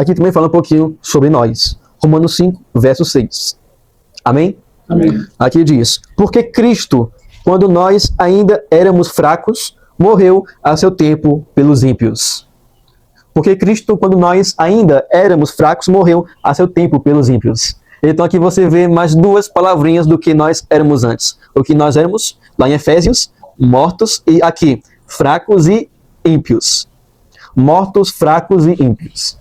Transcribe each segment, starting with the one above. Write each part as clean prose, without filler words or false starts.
aqui também fala um pouquinho sobre nós. Romanos 5, verso 6. Amém? Amém. Aqui diz: porque Cristo, quando nós ainda éramos fracos, morreu a seu tempo pelos ímpios. Porque Cristo, quando nós ainda éramos fracos, morreu a seu tempo pelos ímpios. Então aqui você vê mais duas palavrinhas do que nós éramos antes. O que nós éramos, lá em Efésios, mortos, e aqui, fracos e ímpios. Mortos, fracos e ímpios.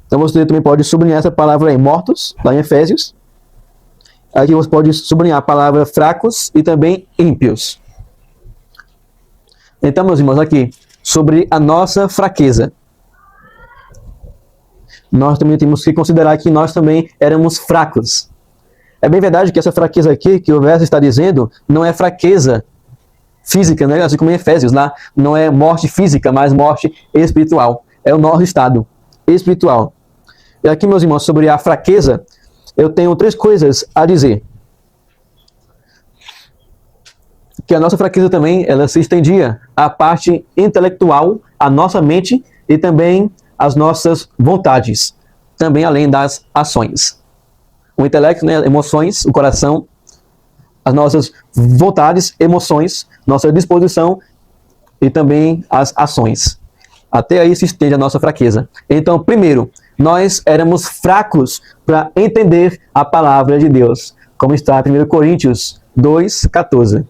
Então você também pode sublinhar essa palavra aí, mortos, lá em Efésios. Aqui você pode sublinhar a palavra fracos e também ímpios. Então, meus irmãos, aqui, sobre a nossa fraqueza. Nós também temos que considerar que nós também éramos fracos. É bem verdade que essa fraqueza aqui, que o verso está dizendo, não é fraqueza física, né? Assim como em Efésios, lá não é morte física, mas morte espiritual. É o nosso estado espiritual. E aqui, meus irmãos, sobre a fraqueza, eu tenho 3 coisas a dizer. Que a nossa fraqueza também, ela se estendia à parte intelectual, à nossa mente e também às nossas vontades, também além das ações. O intelecto, né, emoções, o coração, as nossas vontades, emoções, nossa disposição e também as ações. Até aí se estende a nossa fraqueza. Então, primeiro, nós éramos fracos para entender a palavra de Deus, como está em 1 Coríntios 2,14,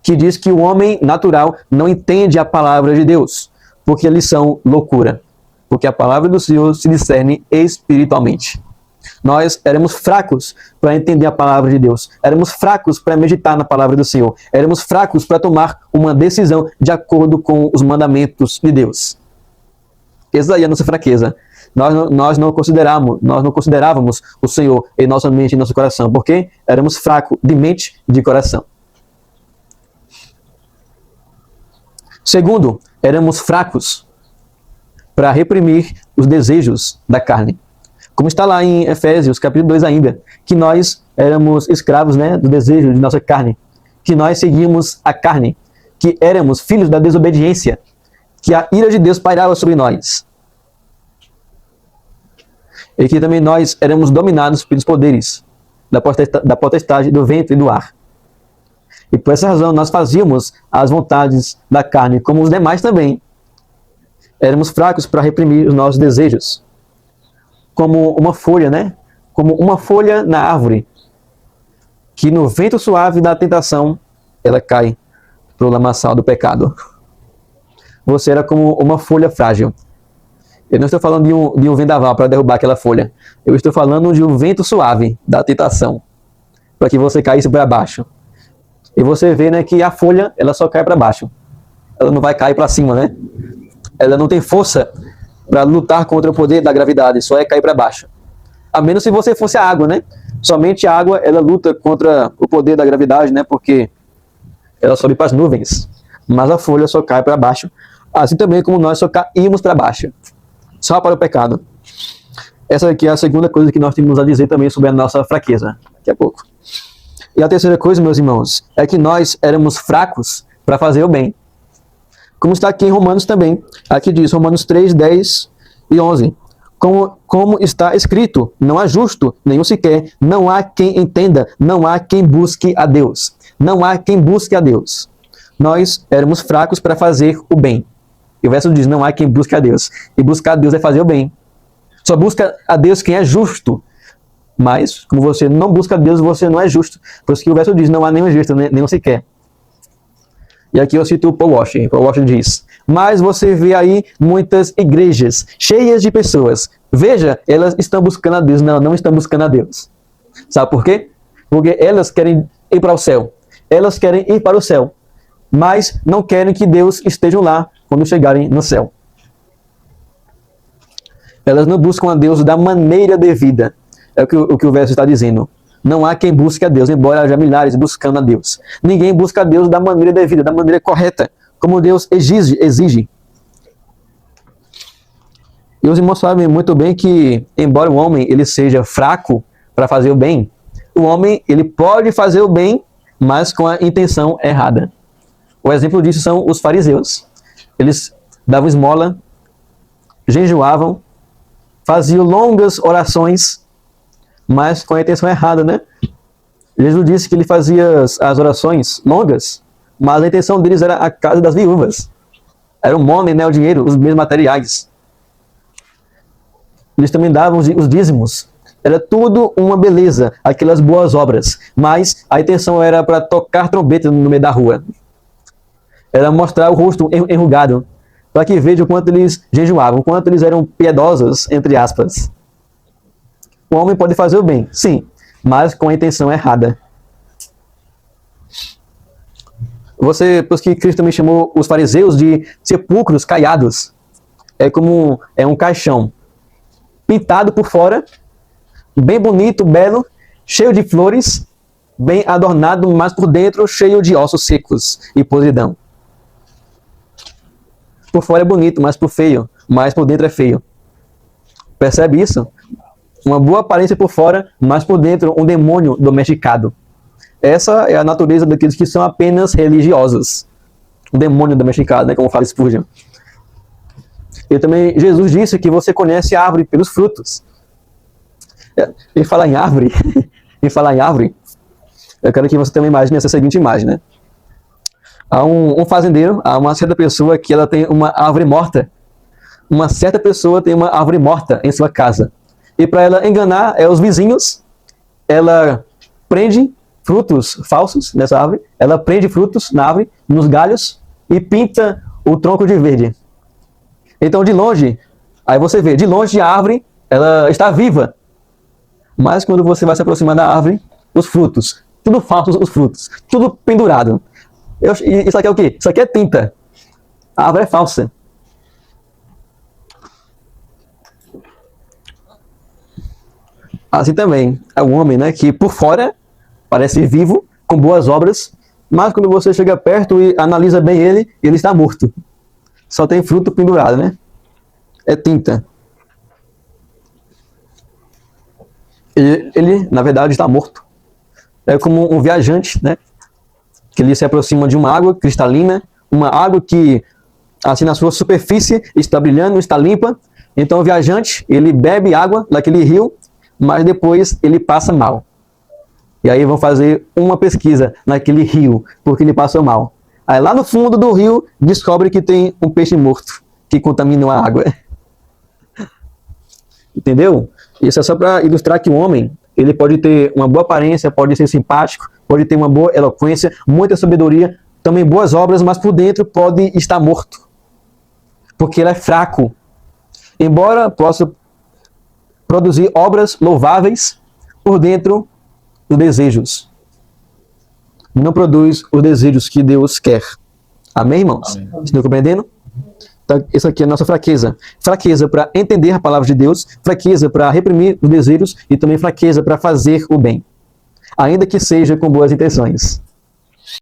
que diz que o homem natural não entende a palavra de Deus, porque eles são loucura, porque a palavra do Senhor se discerne espiritualmente. Nós éramos fracos para entender a palavra de Deus, éramos fracos para meditar na palavra do Senhor, éramos fracos para tomar uma decisão de acordo com os mandamentos de Deus. Essa aí é a nossa fraqueza. Nós não considerávamos o Senhor em nossa mente e nosso coração, porque éramos fracos de mente e de coração. Segundo, éramos fracos para reprimir os desejos da carne. Como está lá em Efésios, capítulo 2 ainda, que nós éramos escravos, né, do desejo de nossa carne, que nós seguíamos a carne, que éramos filhos da desobediência, que a ira de Deus pairava sobre nós. E que também nós éramos dominados pelos poderes da potestade do vento e do ar. E por essa razão nós fazíamos as vontades da carne, como os demais também. Éramos fracos para reprimir os nossos desejos. Como uma folha, né? Como uma folha na árvore, que no vento suave da tentação, ela cai para o lamaçal do pecado. Você era como uma folha frágil. Eu não estou falando de um vendaval para derrubar aquela folha. Eu estou falando de um vento suave da tentação, para que você caísse para baixo. E você vê, né, que a folha, ela só cai para baixo. Ela não vai cair para cima, né? Ela não tem força para lutar contra o poder da gravidade, só é cair para baixo. A menos se você fosse a água, né? Somente a água, ela luta contra o poder da gravidade, né? Porque ela sobe para as nuvens. Mas a folha só cai para baixo. Assim também como nós só caímos para baixo. Só para o pecado. Essa aqui é a segunda coisa que nós temos a dizer também sobre a nossa fraqueza. Daqui a pouco. E a terceira coisa, meus irmãos, é que nós éramos fracos para fazer o bem. Como está aqui em Romanos também. Aqui diz, Romanos 3, 10 e 11. Como está escrito, não há justo, nenhum sequer, não há quem entenda, não há quem busque a Deus. Não há quem busque a Deus. Nós éramos fracos para fazer o bem. E o verso diz, não há quem busque a Deus. E buscar a Deus é fazer o bem. Só busca a Deus quem é justo. Mas, como você não busca a Deus, você não é justo. Por isso que o verso diz, não há nenhum justo, nenhum sequer. E aqui eu cito o Paul Washer. Paul Washer diz, mas você vê aí muitas igrejas cheias de pessoas. Veja, elas estão buscando a Deus. Não, não estão buscando a Deus. Sabe por quê? Porque elas querem ir para o céu. Elas querem ir para o céu. Mas não querem que Deus esteja lá quando chegarem no céu. Elas não buscam a Deus da maneira devida. É o que o verso está dizendo. Não há quem busque a Deus, embora haja milhares buscando a Deus. Ninguém busca a Deus da maneira devida, da maneira correta, como Deus exige. E os irmãos sabem muito bem que, embora o homem ele seja fraco para fazer o bem, o homem ele pode fazer o bem, mas com a intenção errada. O exemplo disso são os fariseus. Eles davam esmola, jejuavam, faziam longas orações, mas com a intenção errada, né? Jesus disse que ele fazia as orações longas, mas a intenção deles era a casa das viúvas. Era o money, né, o dinheiro, os bens materiais. Eles também davam os dízimos. Era tudo uma beleza, aquelas boas obras. Mas a intenção era para tocar trombeta no meio da rua. Era mostrar o rosto enrugado, para que vejam o quanto eles jejuavam, o quanto eles eram piedosos, entre aspas. O homem pode fazer o bem, sim, mas com a intenção errada. Por isso que Cristo também chamou os fariseus de sepulcros caiados. É um caixão pintado por fora, bem bonito, belo, cheio de flores, bem adornado, mas por dentro cheio de ossos secos e podridão. Por fora é bonito, mas por dentro é feio. Percebe isso? Uma boa aparência por fora, mas por dentro um demônio domesticado. Essa é a natureza daqueles que são apenas religiosos. Um demônio domesticado, né, como fala Spurgeon. E também Jesus disse que você conhece a árvore pelos frutos. Em falar em árvore, eu quero que você tenha uma imagem, essa seguinte imagem, né? Há um fazendeiro, há uma certa pessoa que ela tem uma árvore morta. Uma certa pessoa tem uma árvore morta em sua casa. E para ela enganar os vizinhos, ela prende frutos falsos nessa árvore, ela prende frutos na árvore, nos galhos, e pinta o tronco de verde. Então, de longe, aí você vê, de longe a árvore, ela está viva. Mas quando você vai se aproximar da árvore, os frutos, tudo falsos os frutos, tudo pendurado. Isso aqui é o quê? Isso aqui é tinta. A árvore é falsa. Assim também, é um homem, né, que por fora parece vivo, com boas obras, mas quando você chega perto e analisa bem ele está morto. Só tem fruto pendurado, né? É tinta. Ele, na verdade, está morto. É como um viajante, né? Que ele se aproxima de uma água cristalina, uma água que, assim, na sua superfície está brilhando, está limpa. Então o viajante, ele bebe água daquele rio, mas depois ele passa mal. E aí vão fazer uma pesquisa naquele rio, porque ele passou mal. Aí lá no fundo do rio, descobre que tem um peixe morto, que contaminou a água. Entendeu? Isso é só para ilustrar que o homem, ele pode ter uma boa aparência, pode ser simpático, pode ter uma boa eloquência, muita sabedoria, também boas obras, mas por dentro pode estar morto. Porque ele é fraco. Embora possa produzir obras louváveis, por dentro os desejos. Não produz os desejos que Deus quer. Amém, irmãos? Amém. Estão compreendendo? Então, isso aqui é a nossa fraqueza. Fraqueza para entender a palavra de Deus, fraqueza para reprimir os desejos e também fraqueza para fazer o bem. Ainda que seja com boas intenções.